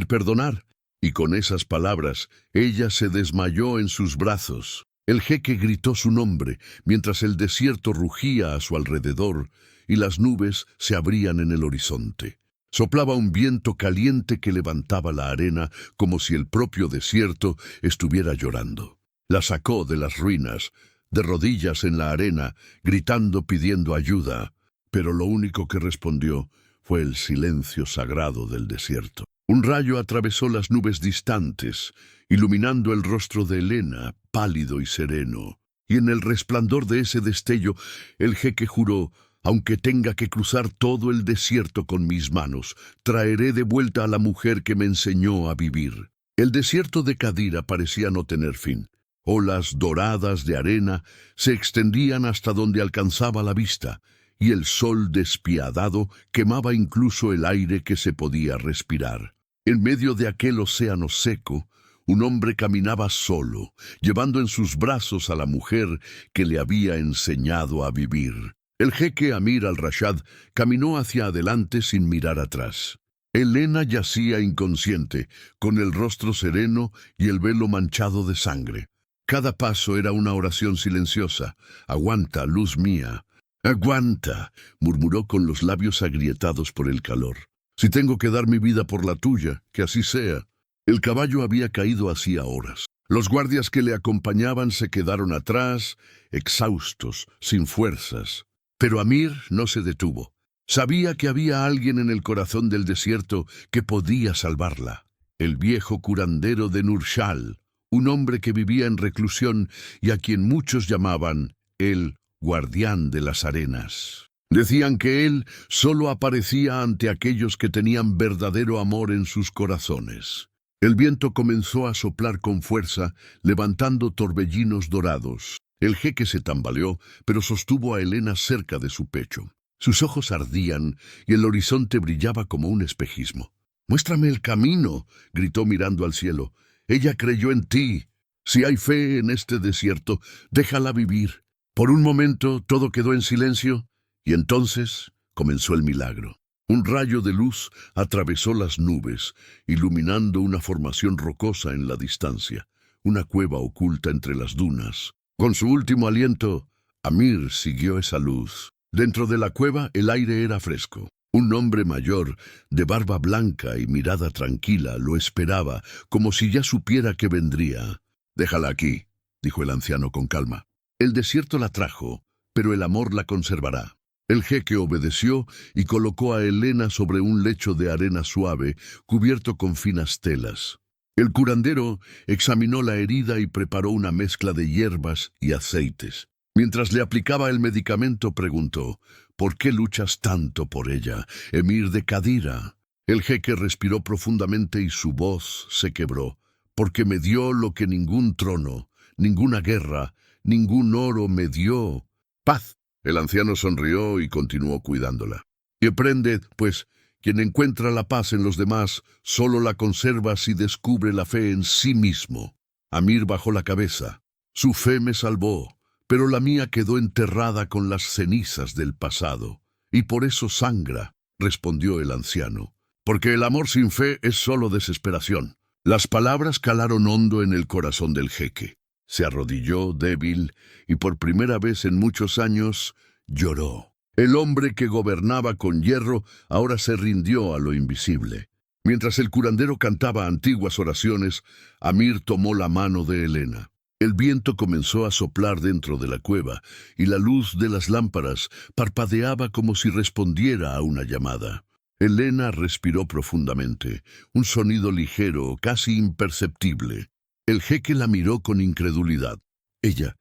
«Perdonar». Y con esas palabras, ella se desmayó en sus brazos. El jeque gritó su nombre, mientras el desierto rugía a su alrededor y las nubes se abrían en el horizonte. Soplaba un viento caliente que levantaba la arena como si el propio desierto estuviera llorando. La sacó de las ruinas, de rodillas en la arena, gritando pidiendo ayuda, pero lo único que respondió fue el silencio sagrado del desierto. Un rayo atravesó las nubes distantes, iluminando el rostro de Helena, pálido y sereno. Y en el resplandor de ese destello, el jeque juró: aunque tenga que cruzar todo el desierto con mis manos, traeré de vuelta a la mujer que me enseñó a vivir. El desierto de Cadira parecía no tener fin. Olas doradas de arena se extendían hasta donde alcanzaba la vista, y el sol despiadado quemaba incluso el aire que se podía respirar. En medio de aquel océano seco, un hombre caminaba solo, llevando en sus brazos a la mujer que le había enseñado a vivir. El jeque Amir al-Rashad caminó hacia adelante sin mirar atrás. Helena yacía inconsciente, con el rostro sereno y el velo manchado de sangre. Cada paso era una oración silenciosa. «Aguanta, luz mía. Aguanta», murmuró con los labios agrietados por el calor. «Si tengo que dar mi vida por la tuya, que así sea». El caballo había caído hacía horas. Los guardias que le acompañaban se quedaron atrás, exhaustos, sin fuerzas. Pero Amir no se detuvo. Sabía que había alguien en el corazón del desierto que podía salvarla. El viejo curandero de Nurshal, un hombre que vivía en reclusión y a quien muchos llamaban el guardián de las arenas. Decían que él solo aparecía ante aquellos que tenían verdadero amor en sus corazones. El viento comenzó a soplar con fuerza, levantando torbellinos dorados. El jeque se tambaleó, pero sostuvo a Helena cerca de su pecho. Sus ojos ardían y el horizonte brillaba como un espejismo. «Muéstrame el camino», gritó mirando al cielo. «Ella creyó en ti. Si hay fe en este desierto, déjala vivir». Por un momento todo quedó en silencio, y entonces comenzó el milagro. Un rayo de luz atravesó las nubes, iluminando una formación rocosa en la distancia, una cueva oculta entre las dunas. Con su último aliento, Amir siguió esa luz. Dentro de la cueva el aire era fresco. Un hombre mayor, de barba blanca y mirada tranquila, lo esperaba, como si ya supiera que vendría. «Déjala aquí», dijo el anciano con calma. «El desierto la trajo, pero el amor la conservará». El jeque obedeció y colocó a Helena sobre un lecho de arena suave, cubierto con finas telas. El curandero examinó la herida y preparó una mezcla de hierbas y aceites. Mientras le aplicaba el medicamento, preguntó: «¿Por qué luchas tanto por ella, emir de Cadira?» El jeque respiró profundamente y su voz se quebró. «Porque me dio lo que ningún trono, ninguna guerra, ningún oro me dio: paz». El anciano sonrió y continuó cuidándola. «Y aprended, pues, quien encuentra la paz en los demás, solo la conserva si descubre la fe en sí mismo». Amir bajó la cabeza. «Su fe me salvó, pero la mía quedó enterrada con las cenizas del pasado. Y por eso sangra», respondió el anciano. «Porque el amor sin fe es solo desesperación». Las palabras calaron hondo en el corazón del jeque. Se arrodilló débil y por primera vez en muchos años lloró. El hombre que gobernaba con hierro ahora se rindió a lo invisible. Mientras el curandero cantaba antiguas oraciones, Amir tomó la mano de Helena. El viento comenzó a soplar dentro de la cueva y la luz de las lámparas parpadeaba como si respondiera a una llamada. Helena respiró profundamente, un sonido ligero, casi imperceptible. El jeque la miró con incredulidad. Ella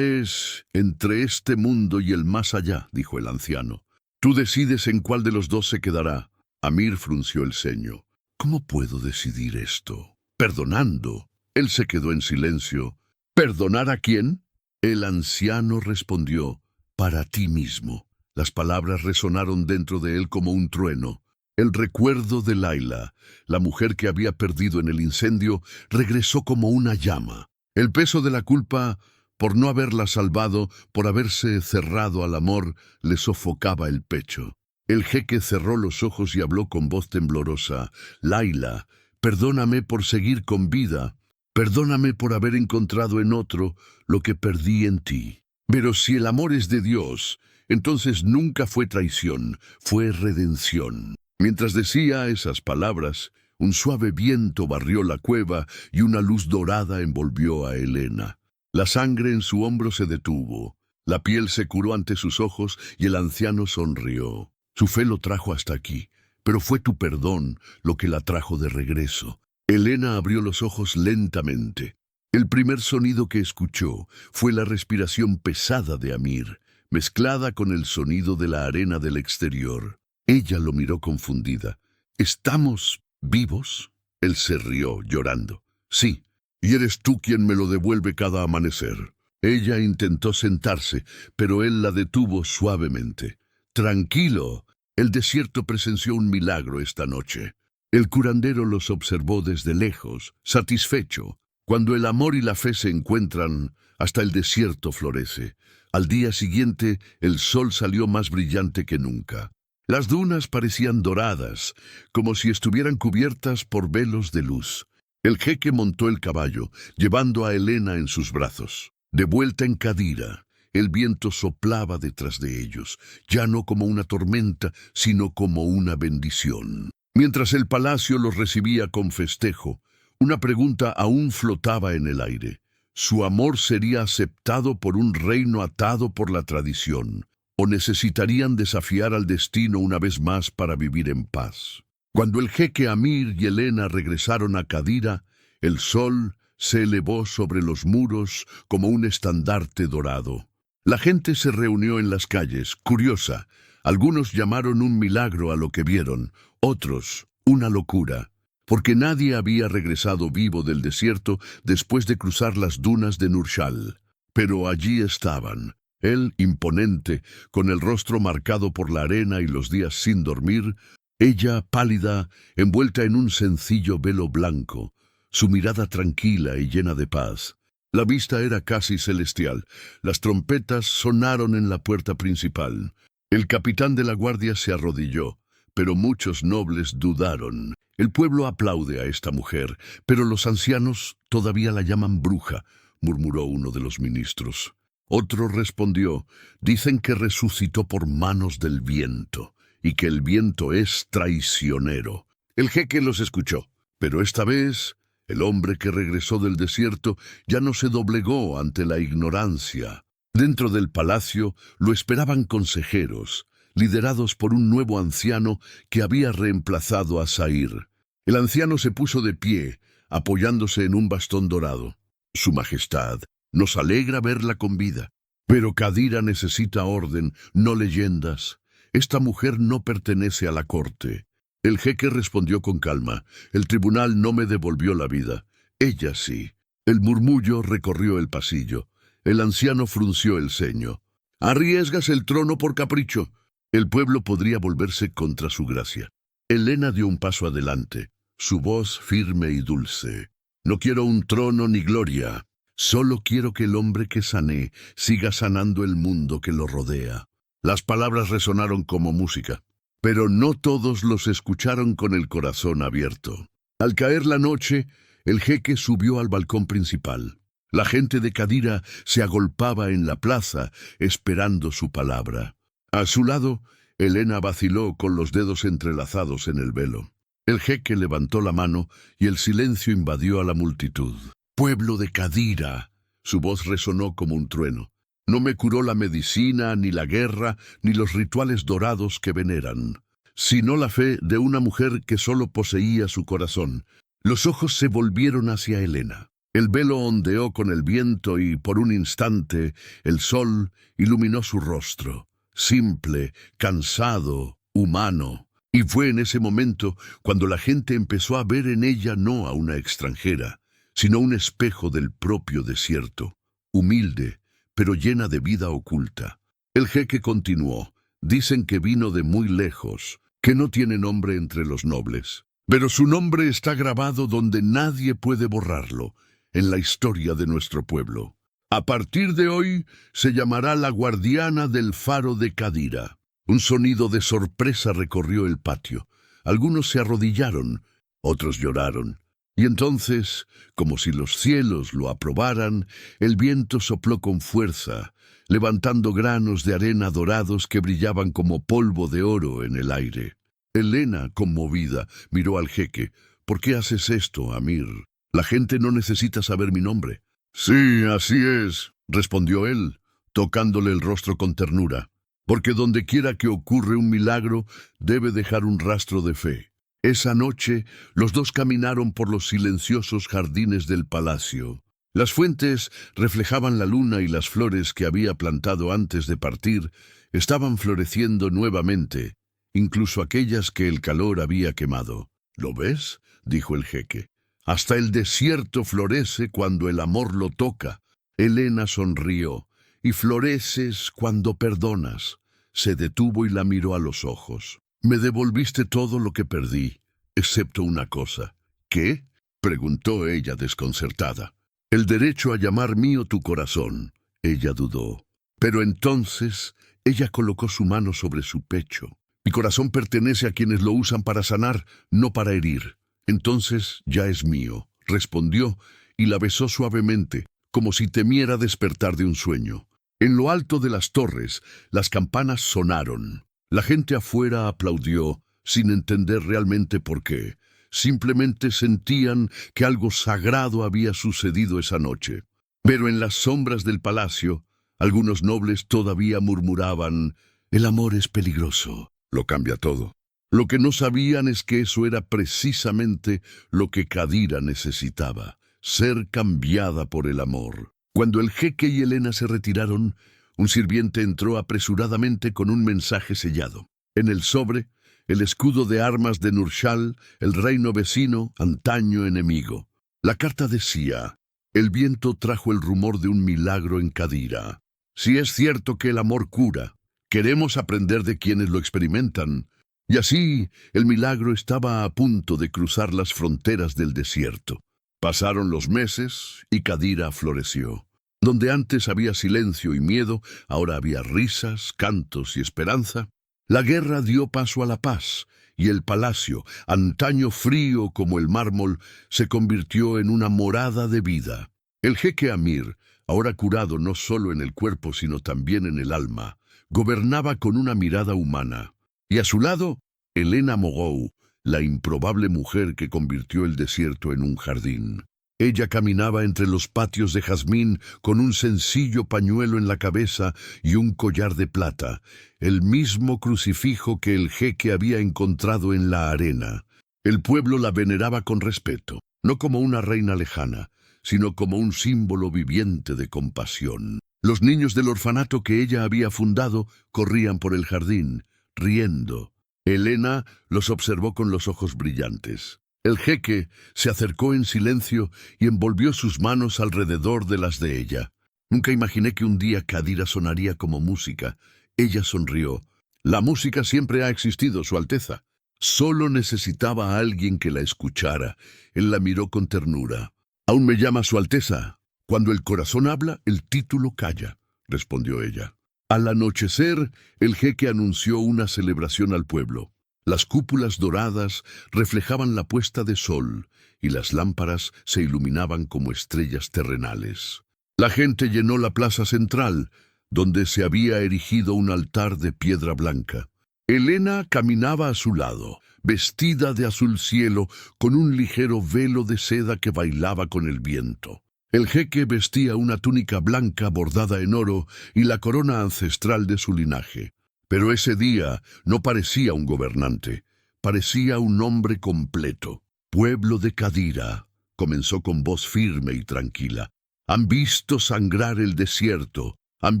es entre este mundo y el más allá», dijo el anciano. «Tú decides en cuál de los dos se quedará». Amir frunció el ceño. «¿Cómo puedo decidir esto?» «Perdonando». Él se quedó en silencio. «¿Perdonar a quién?» El anciano respondió: «Para ti mismo». Las palabras resonaron dentro de él como un trueno. El recuerdo de Laila, la mujer que había perdido en el incendio, regresó como una llama. El peso de la culpa por no haberla salvado, por haberse cerrado al amor, le sofocaba el pecho. El jeque cerró los ojos y habló con voz temblorosa: «Laila, perdóname por seguir con vida. Perdóname por haber encontrado en otro lo que perdí en ti. Pero si el amor es de Dios, entonces nunca fue traición, fue redención. Mientras decía esas palabras, un suave viento barrió la cueva y una luz dorada envolvió a Helena. La sangre en su hombro se detuvo, la piel se curó ante sus ojos y el anciano sonrió. Su fe lo trajo hasta aquí, pero fue tu perdón lo que la trajo de regreso. Helena abrió los ojos lentamente. El primer sonido que escuchó fue la respiración pesada de Amir, mezclada con el sonido de la arena del exterior. Ella lo miró confundida. ¿Estamos vivos? Él se rió, llorando. Sí, y eres tú quien me lo devuelve cada amanecer. Ella intentó sentarse, pero él la detuvo suavemente. Tranquilo, el desierto presenció un milagro esta noche. El curandero los observó desde lejos, satisfecho. Cuando el amor y la fe se encuentran, hasta el desierto florece. Al día siguiente, el sol salió más brillante que nunca. Las dunas parecían doradas, como si estuvieran cubiertas por velos de luz. El jeque montó el caballo, llevando a Helena en sus brazos. De vuelta en Cadira, el viento soplaba detrás de ellos, ya no como una tormenta, sino como una bendición. Mientras el palacio los recibía con festejo, una pregunta aún flotaba en el aire. ¿Su amor sería aceptado por un reino atado por la tradición? ¿O necesitarían desafiar al destino una vez más para vivir en paz? Cuando el jeque Amir y Helena regresaron a Cadira, el sol se elevó sobre los muros como un estandarte dorado. La gente se reunió en las calles, curiosa. Algunos llamaron un milagro a lo que vieron, otros una locura, porque nadie había regresado vivo del desierto después de cruzar las dunas de Nurshal. Pero allí estaban, él imponente, con el rostro marcado por la arena y los días sin dormir, ella pálida, envuelta en un sencillo velo blanco, su mirada tranquila y llena de paz. La vista era casi celestial. Las trompetas sonaron en la puerta principal. El capitán de la guardia se arrodilló, pero muchos nobles dudaron. El pueblo aplaude a esta mujer, pero los ancianos todavía la llaman bruja, murmuró uno de los ministros. Otro respondió, dicen que resucitó por manos del viento, y que el viento es traicionero. El jeque los escuchó, pero esta vez el hombre que regresó del desierto ya no se doblegó ante la ignorancia. Dentro del palacio lo esperaban consejeros, liderados por un nuevo anciano que había reemplazado a Zair. El anciano se puso de pie, apoyándose en un bastón dorado. Su Majestad, nos alegra verla con vida. Pero Cadira necesita orden, no leyendas. Esta mujer no pertenece a la corte. El jeque respondió con calma, el tribunal no me devolvió la vida. Ella sí. El murmullo recorrió el pasillo. El anciano frunció el ceño. Arriesgas el trono por capricho. El pueblo podría volverse contra su gracia. Helena dio un paso adelante, su voz firme y dulce. No quiero un trono ni gloria. Solo quiero que el hombre que sané siga sanando el mundo que lo rodea. Las palabras resonaron como música, pero no todos los escucharon con el corazón abierto. Al caer la noche, el jeque subió al balcón principal. La gente de Cadira se agolpaba en la plaza, esperando su palabra. A su lado, Helena vaciló con los dedos entrelazados en el velo. El jeque levantó la mano y el silencio invadió a la multitud. Pueblo de Cadira, su voz resonó como un trueno. No me curó la medicina, ni la guerra, ni los rituales dorados que veneran, sino la fe de una mujer que solo poseía su corazón. Los ojos se volvieron hacia Helena. El velo ondeó con el viento y, por un instante, el sol iluminó su rostro, simple, cansado, humano. Y fue en ese momento cuando la gente empezó a ver en ella no a una extranjera, sino un espejo del propio desierto, humilde, pero llena de vida oculta. El jeque continuó, dicen que vino de muy lejos, que no tiene nombre entre los nobles, pero su nombre está grabado donde nadie puede borrarlo, en la historia de nuestro pueblo. A partir de hoy se llamará la guardiana del faro de Cadira. Un sonido de sorpresa recorrió el patio. Algunos se arrodillaron, otros lloraron. Y entonces, como si los cielos lo aprobaran, el viento sopló con fuerza, levantando granos de arena dorados que brillaban como polvo de oro en el aire. Elena, conmovida, miró al jeque. «¿Por qué haces esto, Amir? La gente no necesita saber mi nombre». «Sí, así es», respondió él, tocándole el rostro con ternura. «Porque donde quiera que ocurre un milagro, debe dejar un rastro de fe». Esa noche, los dos caminaron por los silenciosos jardines del palacio. Las fuentes reflejaban la luna y las flores que había plantado antes de partir estaban floreciendo nuevamente, incluso aquellas que el calor había quemado. «¿Lo ves?», dijo el jeque. «Hasta el desierto florece cuando el amor lo toca». Elena sonrió. «Y floreces cuando perdonas». Se detuvo y la miró a los ojos. «Me devolviste todo lo que perdí, excepto una cosa». «¿Qué?», preguntó ella desconcertada. «El derecho a llamar mío tu corazón». Ella dudó. Pero entonces ella colocó su mano sobre su pecho. «Mi corazón pertenece a quienes lo usan para sanar, no para herir. Entonces ya es mío», respondió, y la besó suavemente, como si temiera despertar de un sueño. En lo alto de las torres, las campanas sonaron. La gente afuera aplaudió, sin entender realmente por qué. Simplemente sentían que algo sagrado había sucedido esa noche. Pero en las sombras del palacio, algunos nobles todavía murmuraban: «El amor es peligroso, lo cambia todo». Lo que no sabían es que eso era precisamente lo que Kadira necesitaba, ser cambiada por el amor. Cuando el jeque y Elena se retiraron, un sirviente entró apresuradamente con un mensaje sellado. En el sobre, el escudo de armas de Nurshal, el reino vecino, antaño enemigo. La carta decía: «El viento trajo el rumor de un milagro en Kadira. Si es cierto que el amor cura, queremos aprender de quienes lo experimentan». Y así, el milagro estaba a punto de cruzar las fronteras del desierto. Pasaron los meses y Kadira floreció. Donde antes había silencio y miedo, ahora había risas, cantos y esperanza. La guerra dio paso a la paz, y el palacio, antaño frío como el mármol, se convirtió en una morada de vida. El jeque Amir, ahora curado no solo en el cuerpo sino también en el alma, gobernaba con una mirada humana. Y a su lado, Elena Mogou, la improbable mujer que convirtió el desierto en un jardín. Ella caminaba entre los patios de jazmín con un sencillo pañuelo en la cabeza y un collar de plata, el mismo crucifijo que el jeque había encontrado en la arena. El pueblo la veneraba con respeto, no como una reina lejana, sino como un símbolo viviente de compasión. Los niños del orfanato que ella había fundado corrían por el jardín, riendo. Elena los observó con los ojos brillantes. El jeque se acercó en silencio y envolvió sus manos alrededor de las de ella. «Nunca imaginé que un día Kadira sonaría como música». Ella sonrió. «La música siempre ha existido, Su Alteza. Solo necesitaba a alguien que la escuchara». Él la miró con ternura. «Aún me llama Su Alteza. Cuando el corazón habla, el título calla», respondió ella. Al anochecer, el jeque anunció una celebración al pueblo. Las cúpulas doradas reflejaban la puesta de sol y las lámparas se iluminaban como estrellas terrenales. La gente llenó la plaza central, donde se había erigido un altar de piedra blanca. Elena caminaba a su lado, vestida de azul cielo, con un ligero velo de seda que bailaba con el viento. El jeque vestía una túnica blanca bordada en oro y la corona ancestral de su linaje. Pero ese día no parecía un gobernante, parecía un hombre completo. «Pueblo de Kadira», comenzó con voz firme y tranquila, «han visto sangrar el desierto, han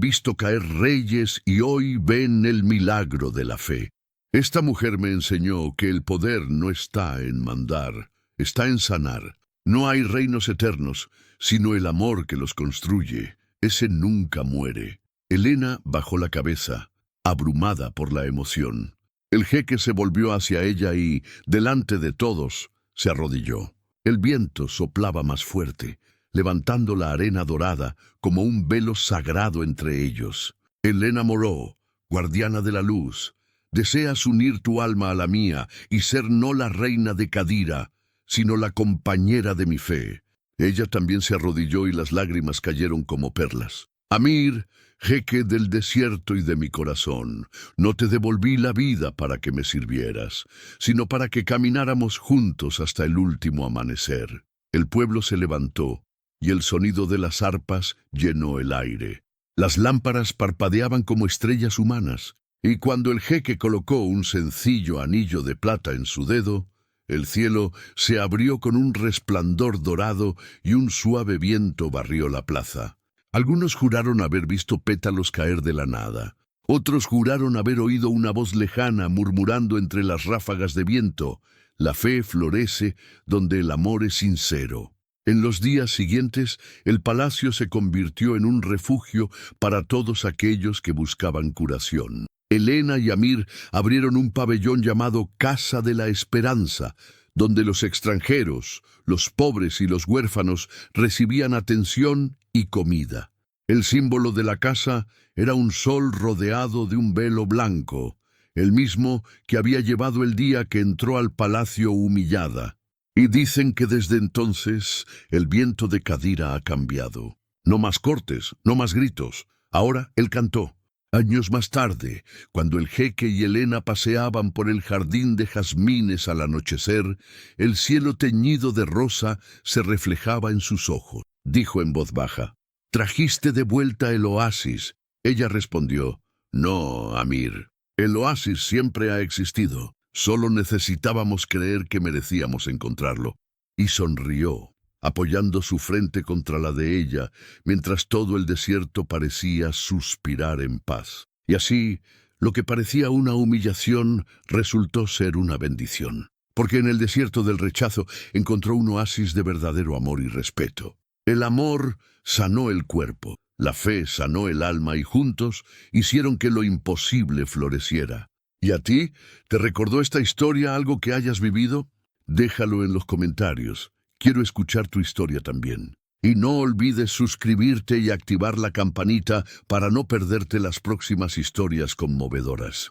visto caer reyes y hoy ven el milagro de la fe. Esta mujer me enseñó que el poder no está en mandar, está en sanar. No hay reinos eternos, sino el amor que los construye. Ese nunca muere». Elena bajó la cabeza, abrumada por la emoción. El jeque se volvió hacia ella y, delante de todos, se arrodilló. El viento soplaba más fuerte, levantando la arena dorada como un velo sagrado entre ellos. «Elena Moró, guardiana de la luz, ¿deseas unir tu alma a la mía y ser no la reina de Kadira, sino la compañera de mi fe. Ella también se arrodilló y las lágrimas cayeron como perlas. Amir, jeque del desierto y de mi corazón, no te devolví la vida para que me sirvieras, sino para que camináramos juntos hasta el último amanecer. El pueblo se levantó, y el sonido de las arpas llenó el aire. Las lámparas parpadeaban como estrellas humanas, y cuando el jeque colocó un sencillo anillo de plata en su dedo, el cielo se abrió con un resplandor dorado y un suave viento barrió la plaza. Algunos juraron haber visto pétalos caer de la nada. Otros juraron haber oído una voz lejana murmurando entre las ráfagas de viento: la fe florece donde el amor es sincero. En los días siguientes, el palacio se convirtió en un refugio para todos aquellos que buscaban curación. Helena y Amir abrieron un pabellón llamado Casa de la Esperanza, donde los extranjeros, los pobres y los huérfanos recibían atención y comida. El símbolo de la casa era un sol rodeado de un velo blanco, el mismo que había llevado el día que entró al palacio humillada. Y dicen que desde entonces el viento de Cadira ha cambiado. No más cortes, no más gritos. Ahora él cantó. Años más tarde, cuando el jeque y Helena paseaban por el jardín de jazmines al anochecer, el cielo teñido de rosa se reflejaba en sus ojos. Dijo en voz baja: «¿Trajiste de vuelta el oasis?» Ella respondió: «No, Amir. El oasis siempre ha existido. Solo necesitábamos creer que merecíamos encontrarlo». Y sonrió, apoyando su frente contra la de ella, mientras todo el desierto parecía suspirar en paz. Y así, lo que parecía una humillación resultó ser una bendición, porque en el desierto del rechazo encontró un oasis de verdadero amor y respeto. El amor sanó el cuerpo, la fe sanó el alma y juntos hicieron que lo imposible floreciera. ¿Y a ti? ¿Te recordó esta historia algo que hayas vivido? Déjalo en los comentarios. Quiero escuchar tu historia también. Y no olvides suscribirte y activar la campanita para no perderte las próximas historias conmovedoras.